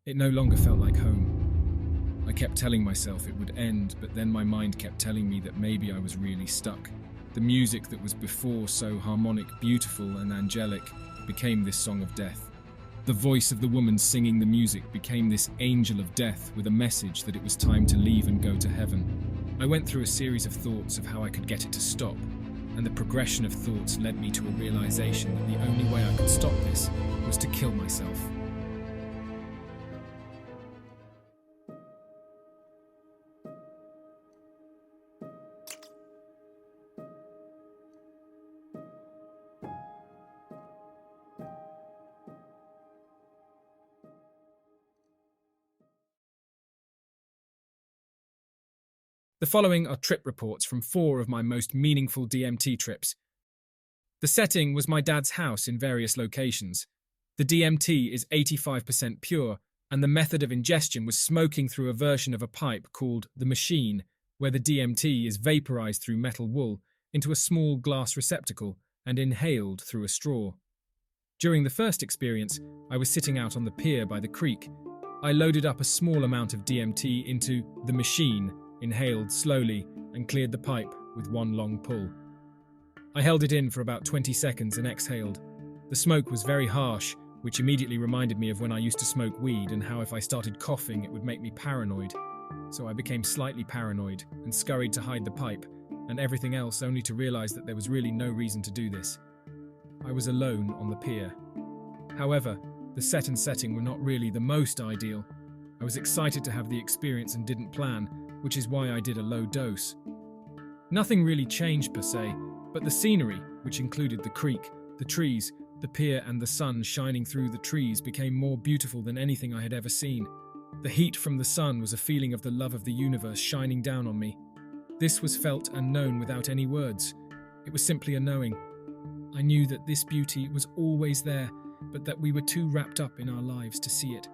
It no longer felt like home. I kept telling myself it would end, but then my mind kept telling me that maybe I was really stuck. The music that was before so harmonic, beautiful, and angelic became this song of death. The voice of the woman singing the music became this angel of death with a message that it was time to leave and go to heaven. I went through a series of thoughts of how I could get it to stop, and the progression of thoughts led me to a realization that the only way I could stop this was to kill myself. The following are trip reports from 4 of my most meaningful DMT trips. The setting was my dad's house in various locations. The DMT is 85% pure, and the method of ingestion was smoking through a version of a pipe called the machine, where the DMT is vaporized through metal wool into a small glass receptacle and inhaled through a straw. During the first experience, I was sitting out on the pier by the creek. I loaded up a small amount of DMT into the machine, inhaled slowly, and cleared the pipe with one long pull. I held it in for about 20 seconds and exhaled. The smoke was very harsh, which immediately reminded me of when I used to smoke weed and how if I started coughing it would make me paranoid. So I became slightly paranoid and scurried to hide the pipe and everything else, only to realize that there was really no reason to do this. I was alone on the pier. However, the set and setting were not really the most ideal. I was excited to have the experience and didn't plan, which is why I did a low dose. Nothing really changed per se, but the scenery, which included the creek, the trees, the pier and the sun shining through the trees, became more beautiful than anything I had ever seen. The heat from the sun was a feeling of the love of the universe shining down on me. This was felt and known without any words. It was simply a knowing. I knew that this beauty was always there, but that we were too wrapped up in our lives to see it.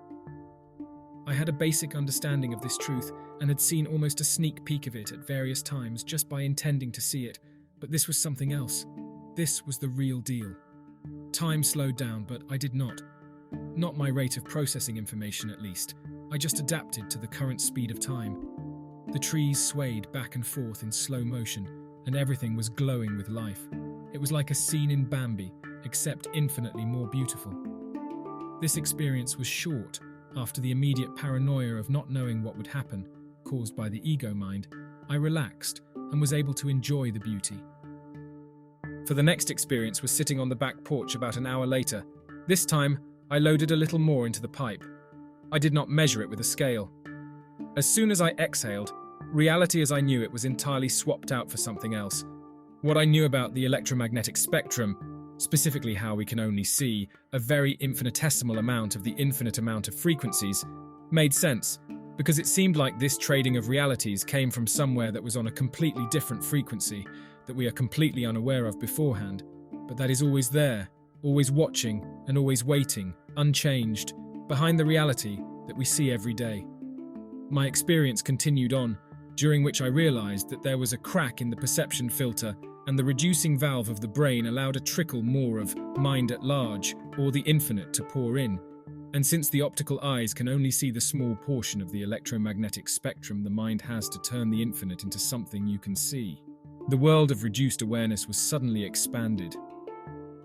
I had a basic understanding of this truth and had seen almost a sneak peek of it at various times just by intending to see it, but this was something else. This was the real deal. Time slowed down, but I did not. Not my rate of processing information, at least. I just adapted to the current speed of time. The trees swayed back and forth in slow motion, and everything was glowing with life. It was like a scene in Bambi, except infinitely more beautiful. This experience was short. After the immediate paranoia of not knowing what would happen, caused by the ego mind, I relaxed and was able to enjoy the beauty. For the next experience was sitting on the back porch about an hour later. This time, I loaded a little more into the pipe. I did not measure it with a scale. As soon as I exhaled, reality as I knew it was entirely swapped out for something else. What I knew about the electromagnetic spectrum, specifically how we can only see a very infinitesimal amount of the infinite amount of frequencies, made sense, because it seemed like this trading of realities came from somewhere that was on a completely different frequency that we are completely unaware of beforehand, but that is always there, always watching and always waiting, unchanged, behind the reality that we see every day. My experience continued on, during which I realized that there was a crack in the perception filter and the reducing valve of the brain allowed a trickle more of mind at large, or the infinite, to pour in. And since the optical eyes can only see the small portion of the electromagnetic spectrum the mind has to turn the infinite into something you can see, the world of reduced awareness was suddenly expanded.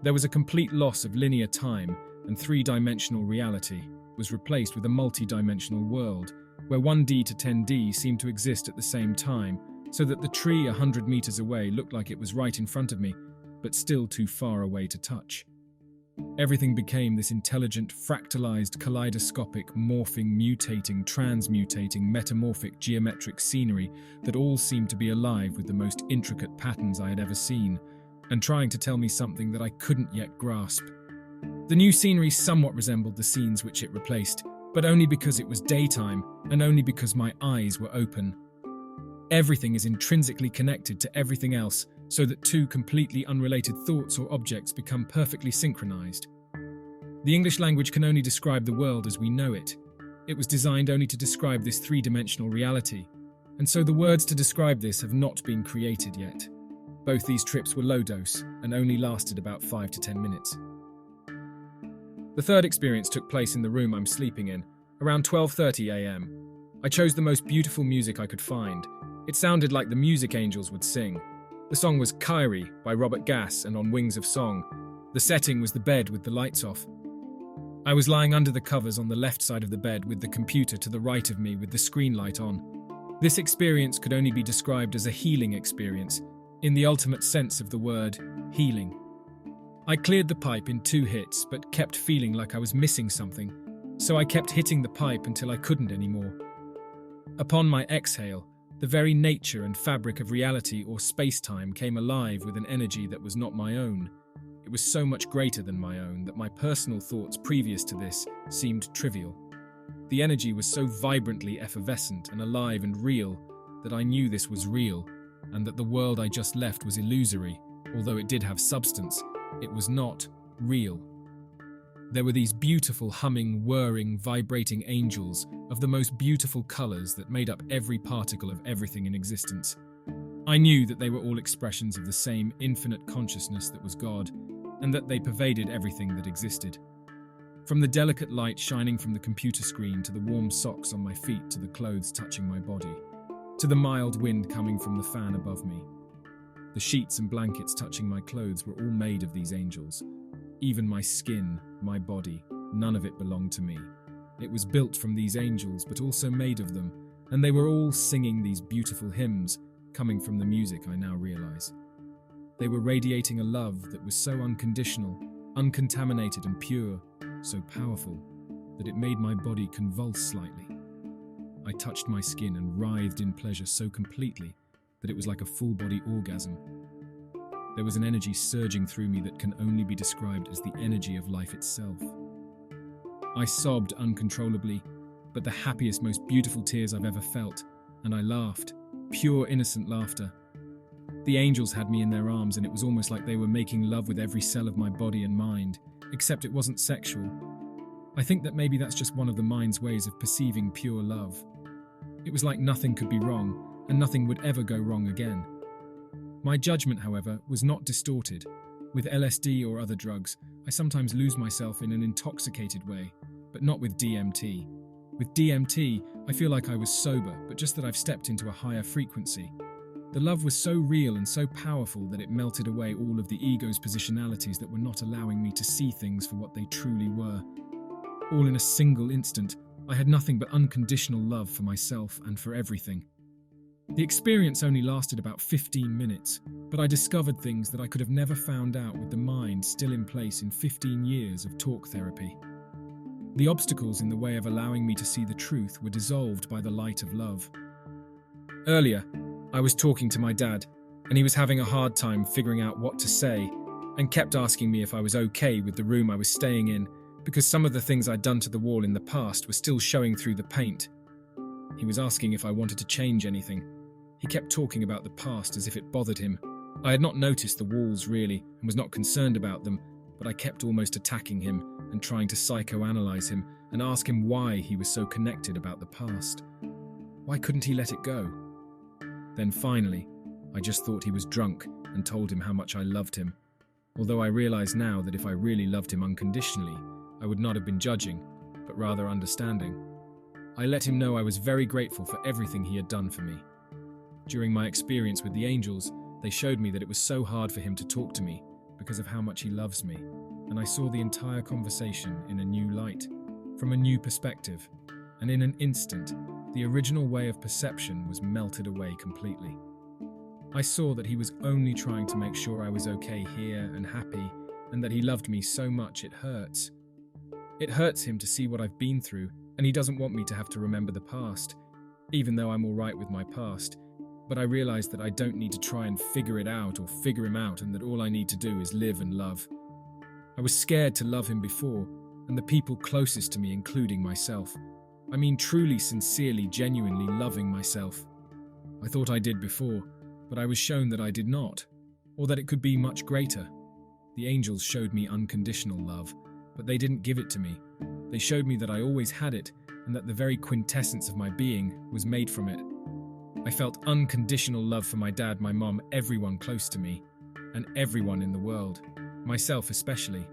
There was a complete loss of linear time, and three-dimensional reality was replaced with a multi-dimensional world, where 1D to 10D seemed to exist at the same time, so that the tree 100 meters away looked like it was right in front of me, but still too far away to touch. Everything became this intelligent, fractalized, kaleidoscopic, morphing, mutating, transmutating, metamorphic, geometric scenery that all seemed to be alive with the most intricate patterns I had ever seen, and trying to tell me something that I couldn't yet grasp. The new scenery somewhat resembled the scenes which it replaced, but only because it was daytime, and only because my eyes were open. Everything is intrinsically connected to everything else, so that two completely unrelated thoughts or objects become perfectly synchronized. The English language can only describe the world as we know it. It was designed only to describe this three-dimensional reality, and so the words to describe this have not been created yet. Both these trips were low dose and only lasted about 5 to 10 minutes. The third experience took place in the room I'm sleeping in, around 12:30 a.m. I chose the most beautiful music I could find. It sounded like the music angels would sing. The song was Kyrie by Robert Gass and On Wings of Song. The setting was the bed with the lights off. I was lying under the covers on the left side of the bed with the computer to the right of me with the screen light on. This experience could only be described as a healing experience, in the ultimate sense of the word, healing. I cleared the pipe in 2 hits but kept feeling like I was missing something, so I kept hitting the pipe until I couldn't anymore. Upon my exhale, the very nature and fabric of reality or space-time came alive with an energy that was not my own. It was so much greater than my own that my personal thoughts previous to this seemed trivial. The energy was so vibrantly effervescent and alive and real that I knew this was real, and that the world I just left was illusory. Although it did have substance, it was not real. There were these beautiful, humming, whirring, vibrating angels of the most beautiful colors that made up every particle of everything in existence. I knew that they were all expressions of the same infinite consciousness that was God, and that they pervaded everything that existed. From the delicate light shining from the computer screen to the warm socks on my feet to the clothes touching my body, to the mild wind coming from the fan above me. The sheets and blankets touching my clothes were all made of these angels. Even my skin, my body, none of it belonged to me. It was built from these angels, but also made of them, and they were all singing these beautiful hymns, coming from the music I now realize. They were radiating a love that was so unconditional, uncontaminated and pure, so powerful, that it made my body convulse slightly. I touched my skin and writhed in pleasure so completely that it was like a full-body orgasm. There was an energy surging through me that can only be described as the energy of life itself. I sobbed uncontrollably, but the happiest, most beautiful tears I've ever felt, and I laughed, pure innocent laughter. The angels had me in their arms, and it was almost like they were making love with every cell of my body and mind, except it wasn't sexual. I think that maybe that's just one of the mind's ways of perceiving pure love. It was like nothing could be wrong, and nothing would ever go wrong again. My judgment, however, was not distorted. With LSD or other drugs, I sometimes lose myself in an intoxicated way, but not with DMT. With DMT, I feel like I was sober, but just that I've stepped into a higher frequency. The love was so real and so powerful that it melted away all of the ego's positionalities that were not allowing me to see things for what they truly were. All in a single instant, I had nothing but unconditional love for myself and for everything. The experience only lasted about 15 minutes, but I discovered things that I could have never found out with the mind still in place in 15 years of talk therapy. The obstacles in the way of allowing me to see the truth were dissolved by the light of love. Earlier, I was talking to my dad, and he was having a hard time figuring out what to say, and kept asking me if I was okay with the room I was staying in, because some of the things I'd done to the wall in the past were still showing through the paint. He was asking if I wanted to change anything. He kept talking about the past as if it bothered him. I had not noticed the walls really, and was not concerned about them, but I kept almost attacking him and trying to psychoanalyze him and ask him why he was so connected about the past. Why couldn't he let it go? Then finally, I just thought he was drunk and told him how much I loved him. Although I realize now that if I really loved him unconditionally, I would not have been judging, but rather understanding. I let him know I was very grateful for everything he had done for me. During my experience with the angels, they showed me that it was so hard for him to talk to me because of how much he loves me, and I saw the entire conversation in a new light, from a new perspective, and in an instant, the original way of perception was melted away completely. I saw that he was only trying to make sure I was okay here and happy, and that he loved me so much it hurts. It hurts him to see what I've been through, and he doesn't want me to have to remember the past, even though I'm all right with my past. But I realized that I don't need to try and figure it out or figure him out, and that all I need to do is live and love. I was scared to love him before, and the people closest to me, including myself. I mean truly, sincerely, genuinely loving myself. I thought I did before, but I was shown that I did not, or that it could be much greater. The angels showed me unconditional love, but they didn't give it to me. They showed me that I always had it, and that the very quintessence of my being was made from it. I felt unconditional love for my dad, my mom, everyone close to me, and everyone in the world, myself especially.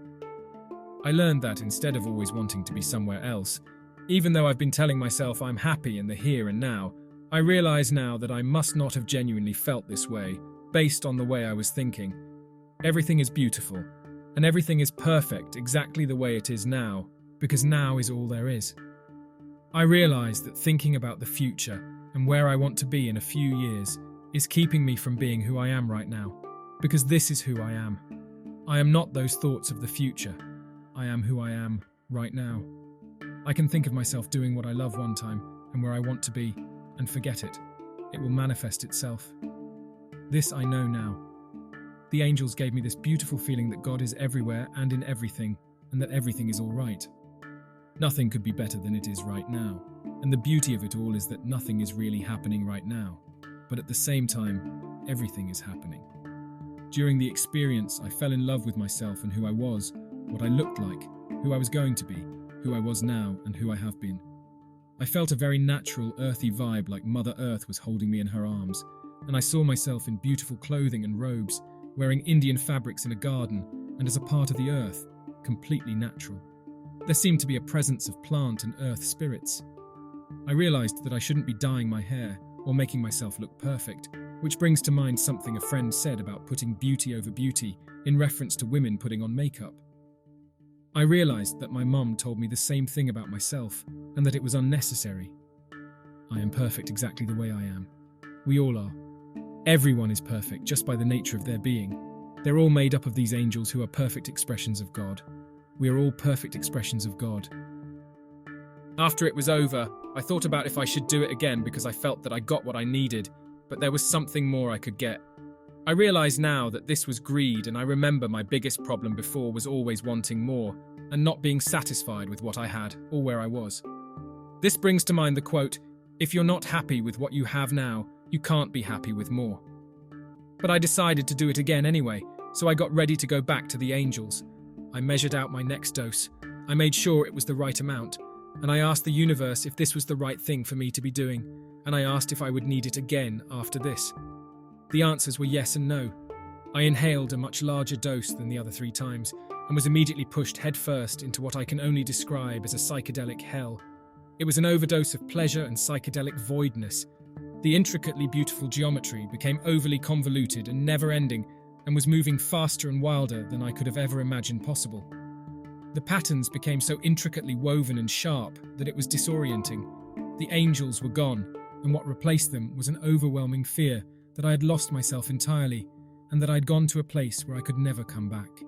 I learned that instead of always wanting to be somewhere else, Even though I've been telling myself I'm happy in the here and now, I realize now that I must not have genuinely felt this way, based on the way I was thinking. Everything is beautiful, and everything is perfect exactly the way it is now, because now is all there is. I realize that thinking about the future and where I want to be in a few years is keeping me from being who I am right now, because this is who I am. I am not those thoughts of the future. I am who I am right now. I can think of myself doing what I love one time and where I want to be, and forget it. It will manifest itself. This I know now. The angels gave me this beautiful feeling that God is everywhere and in everything, and that everything is all right. Nothing could be better than it is right now, and the beauty of it all is that nothing is really happening right now, but at the same time, everything is happening. During the experience, I fell in love with myself and who I was, what I looked like, who I was going to be, who I was now, and who I have been. I felt a very natural, earthy vibe like Mother Earth was holding me in her arms, and I saw myself in beautiful clothing and robes, wearing Indian fabrics in a garden, and as a part of the earth, completely natural. There seemed to be a presence of plant and earth spirits. I realized that I shouldn't be dyeing my hair or making myself look perfect, which brings to mind something a friend said about putting beauty over beauty in reference to women putting on makeup. I realized that my mum told me the same thing about myself and that it was unnecessary. I am perfect exactly the way I am. We all are. Everyone is perfect just by the nature of their being. They're all made up of these angels who are perfect expressions of God. We are all perfect expressions of God. After it was over, I thought about if I should do it again because I felt that I got what I needed, but there was something more I could get. I realize now that this was greed, and I remember my biggest problem before was always wanting more and not being satisfied with what I had or where I was. This brings to mind the quote, "If you're not happy with what you have now, you can't be happy with more." But I decided to do it again anyway, so I got ready to go back to the angels. I measured out my next dose. I made sure it was the right amount, and I asked the universe if this was the right thing for me to be doing, and I asked if I would need it again after this. The answers were yes and no. I inhaled a much larger dose than the other 3 times and was immediately pushed headfirst into what I can only describe as a psychedelic hell. It was an overdose of pleasure and psychedelic voidness. The intricately beautiful geometry became overly convoluted and never-ending and was moving faster and wilder than I could have ever imagined possible. The patterns became so intricately woven and sharp that it was disorienting. The angels were gone, and what replaced them was an overwhelming fear that I had lost myself entirely, and that I had gone to a place where I could never come back.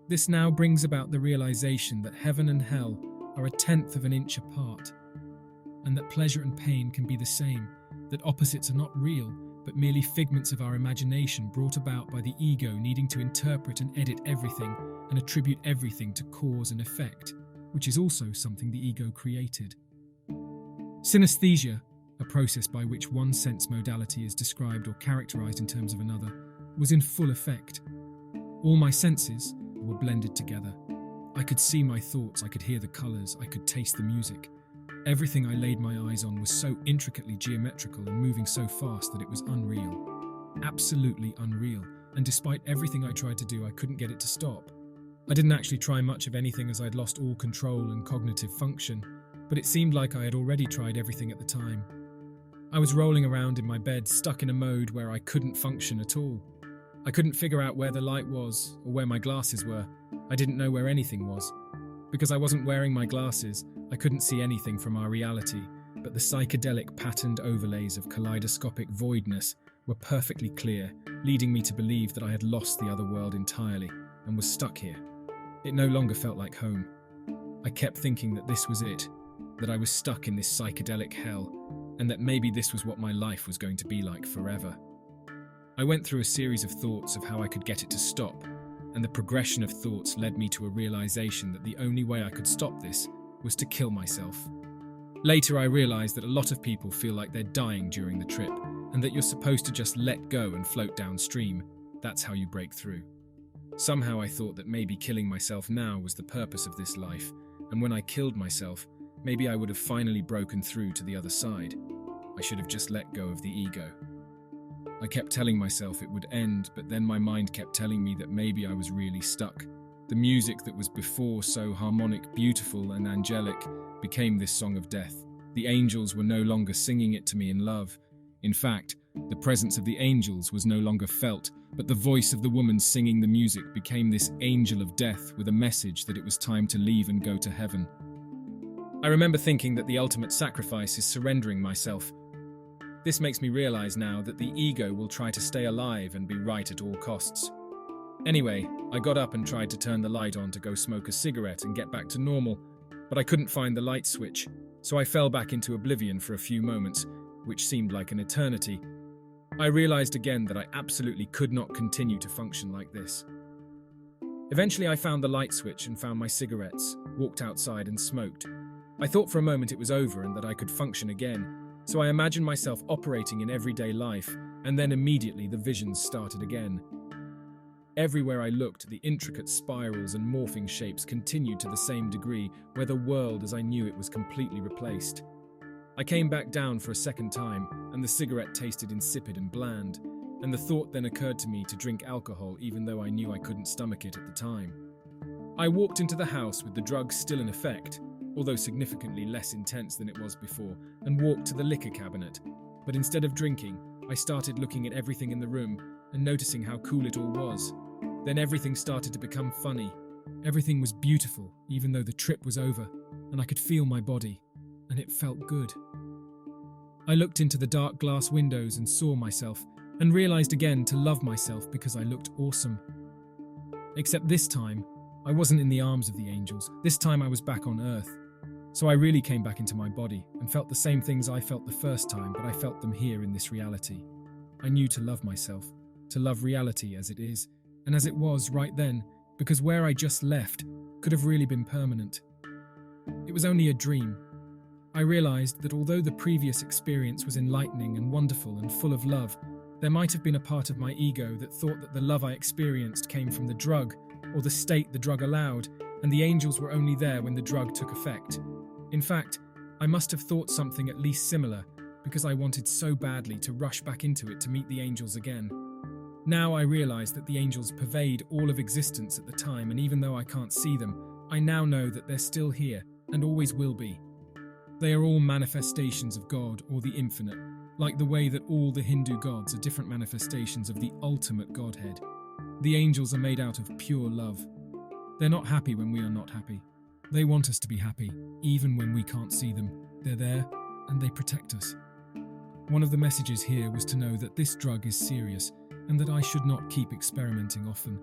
This now brings about the realization that heaven and hell are 1/10 of an inch apart, and that pleasure and pain can be the same, that opposites are not real, but merely figments of our imagination brought about by the ego needing to interpret and edit everything and attribute everything to cause and effect, which is also something the ego created. Synesthesia, a process by which one sense modality is described or characterized in terms of another, was in full effect. All my senses were blended together. I could see my thoughts, I could hear the colors, I could taste the music. Everything I laid my eyes on was so intricately geometrical and moving so fast that it was unreal. Absolutely unreal, and despite everything I tried to do, I couldn't get it to stop. I didn't actually try much of anything as I'd lost all control and cognitive function, but it seemed like I had already tried everything at the time. I was rolling around in my bed, stuck in a mode where I couldn't function at all. I couldn't figure out where the light was or where my glasses were. I didn't know where anything was. Because I wasn't wearing my glasses, I couldn't see anything from our reality, but the psychedelic patterned overlays of kaleidoscopic voidness were perfectly clear, leading me to believe that I had lost the other world entirely and was stuck here. It no longer felt like home. I kept thinking that this was it, that I was stuck in this psychedelic hell, and that maybe this was what my life was going to be like forever. I went through a series of thoughts of how I could get it to stop, and the progression of thoughts led me to a realization that the only way I could stop this was to kill myself. Later I realized that a lot of people feel like they're dying during the trip, and that you're supposed to just let go and float downstream. That's how you break through. Somehow I thought that maybe killing myself now was the purpose of this life, and when I killed myself, maybe I would have finally broken through to the other side. I should have just let go of the ego. I kept telling myself it would end, but then my mind kept telling me that maybe I was really stuck. The music that was before so harmonic, beautiful, and angelic became this song of death. The angels were no longer singing it to me in love. In fact, the presence of the angels was no longer felt, but the voice of the woman singing the music became this angel of death with a message that it was time to leave and go to heaven. I remember thinking that the ultimate sacrifice is surrendering myself. This makes me realize now that the ego will try to stay alive and be right at all costs. Anyway, I got up and tried to turn the light on to go smoke a cigarette and get back to normal, but I couldn't find the light switch, so I fell back into oblivion for a few moments, which seemed like an eternity. I realized again that I absolutely could not continue to function like this. Eventually I found the light switch and found my cigarettes, walked outside and smoked. I thought for a moment it was over and that I could function again, so I imagined myself operating in everyday life, and then immediately the visions started again. Everywhere I looked, the intricate spirals and morphing shapes continued to the same degree, where the world as I knew it was completely replaced. I came back down for a second time, and the cigarette tasted insipid and bland, and the thought then occurred to me to drink alcohol even though I knew I couldn't stomach it at the time. I walked into the house with the drug still in effect, although significantly less intense than it was before, and walked to the liquor cabinet. But instead of drinking, I started looking at everything in the room and noticing how cool it all was. Then everything started to become funny. Everything was beautiful, even though the trip was over, and I could feel my body, and it felt good. I looked into the dark glass windows and saw myself, and realized again to love myself because I looked awesome. Except this time, I wasn't in the arms of the angels. This time I was back on Earth. So I really came back into my body and felt the same things I felt the first time, but I felt them here in this reality. I knew to love myself, to love reality as it is, and as it was right then, because where I just left could have really been permanent. It was only a dream. I realized that although the previous experience was enlightening and wonderful and full of love, there might have been a part of my ego that thought that the love I experienced came from the drug, or the state the drug allowed, and the angels were only there when the drug took effect. In fact, I must have thought something at least similar, because I wanted so badly to rush back into it to meet the angels again. Now I realize that the angels pervade all of existence at the time, and even though I can't see them, I now know that they're still here, and always will be. They are all manifestations of God or the infinite, like the way that all the Hindu gods are different manifestations of the ultimate Godhead. The angels are made out of pure love. They're not happy when we are not happy. They want us to be happy, even when we can't see them. They're there, and they protect us. One of the messages here was to know that this drug is serious, and that I should not keep experimenting often.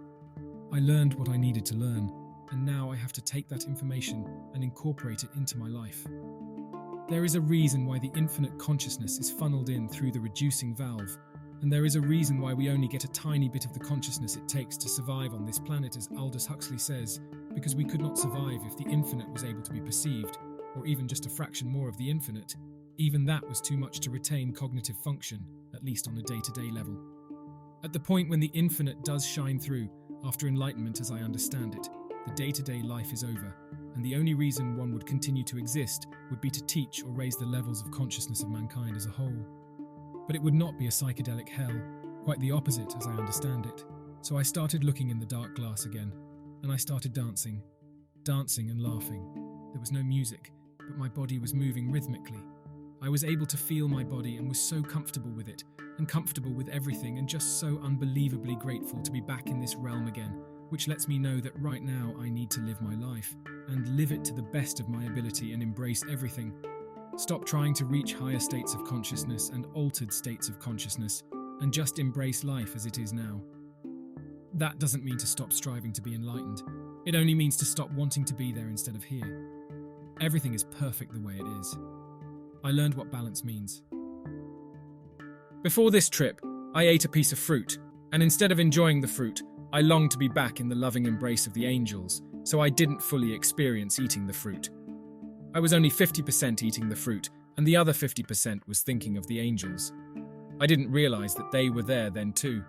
I learned what I needed to learn, and now I have to take that information and incorporate it into my life. There is a reason why the infinite consciousness is funneled in through the reducing valve, and there is a reason why we only get a tiny bit of the consciousness it takes to survive on this planet, as Aldous Huxley says, because we could not survive if the infinite was able to be perceived, or even just a fraction more of the infinite. Even that was too much to retain cognitive function, at least on a day-to-day level. At the point when the infinite does shine through, after enlightenment as I understand it, the day-to-day life is over, and the only reason one would continue to exist would be to teach or raise the levels of consciousness of mankind as a whole. But it would not be a psychedelic hell, quite the opposite as I understand it. So I started looking in the dark glass again, and I started dancing and laughing. There was no music, but my body was moving rhythmically. I was able to feel my body and was so comfortable with it, and comfortable with everything, and just so unbelievably grateful to be back in this realm again, which lets me know that right now I need to live my life, and live it to the best of my ability and embrace everything. Stop trying to reach higher states of consciousness and altered states of consciousness, and just embrace life as it is now. That doesn't mean to stop striving to be enlightened. It only means to stop wanting to be there instead of here. Everything is perfect the way it is. I learned what balance means. Before this trip, I ate a piece of fruit, and instead of enjoying the fruit, I longed to be back in the loving embrace of the angels, so I didn't fully experience eating the fruit. I was only 50% eating the fruit, and the other 50% was thinking of the angels. I didn't realize that they were there then too.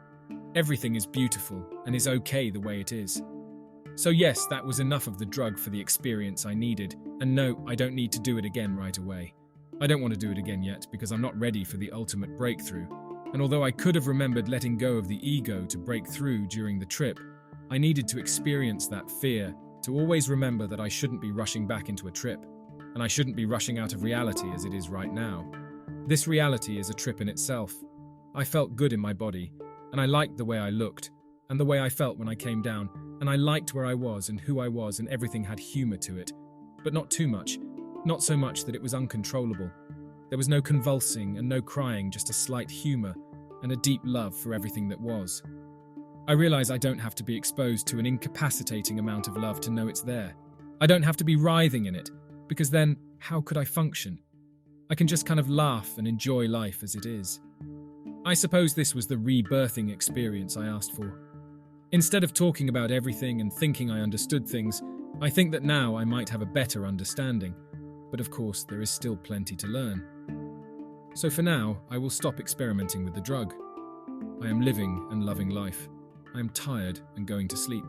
Everything is beautiful and is okay the way it is. So yes, that was enough of the drug for the experience I needed, and no, I don't need to do it again right away. I don't want to do it again yet because I'm not ready for the ultimate breakthrough, and although I could have remembered letting go of the ego to break through during the trip, I needed to experience that fear, to always remember that I shouldn't be rushing back into a trip. and I shouldn't be rushing out of reality as it is right now. This reality is a trip in itself. I felt good in my body, and I liked the way I looked, and the way I felt when I came down, and I liked where I was and who I was, and everything had humor to it. But not too much. Not so much that it was uncontrollable. There was no convulsing and no crying, just a slight humor and a deep love for everything that was. I realize I don't have to be exposed to an incapacitating amount of love to know it's there. I don't have to be writhing in it, because then how could I function? I can just kind of laugh and enjoy life as it is. I suppose this was the rebirthing experience I asked for. Instead of talking about everything and thinking I understood things, I think that now I might have a better understanding. But of course, there is still plenty to learn. So for now, I will stop experimenting with the drug. I am living and loving life. I am tired and going to sleep.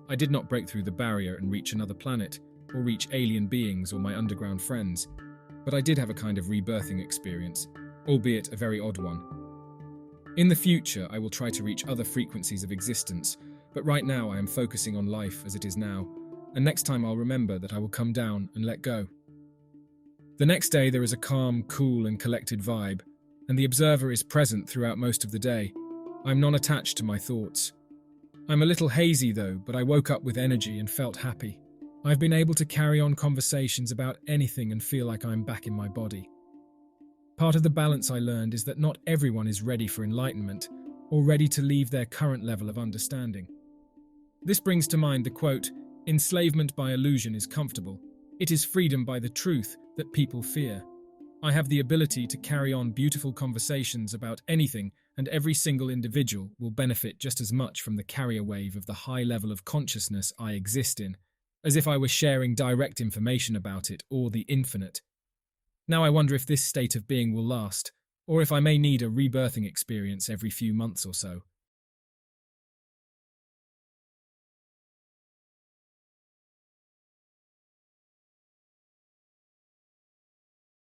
I did not break through the barrier and reach another planet, or reach alien beings or my underground friends, but I did have a kind of rebirthing experience, albeit a very odd one. In the future, I will try to reach other frequencies of existence, but right now I am focusing on life as it is now, and next time I'll remember that I will come down and let go. The next day there is a calm, cool and collected vibe, and the observer is present throughout most of the day. I'm non-attached to my thoughts. I'm a little hazy though, but I woke up with energy and felt happy. I've been able to carry on conversations about anything and feel like I'm back in my body. Part of the balance I learned is that not everyone is ready for enlightenment or ready to leave their current level of understanding. This brings to mind the quote, "Enslavement by illusion is comfortable. It is freedom by the truth that people fear." I have the ability to carry on beautiful conversations about anything, and every single individual will benefit just as much from the carrier wave of the high level of consciousness I exist in, as if I were sharing direct information about it or the infinite. Now I wonder if this state of being will last, or if I may need a rebirthing experience every few months or so.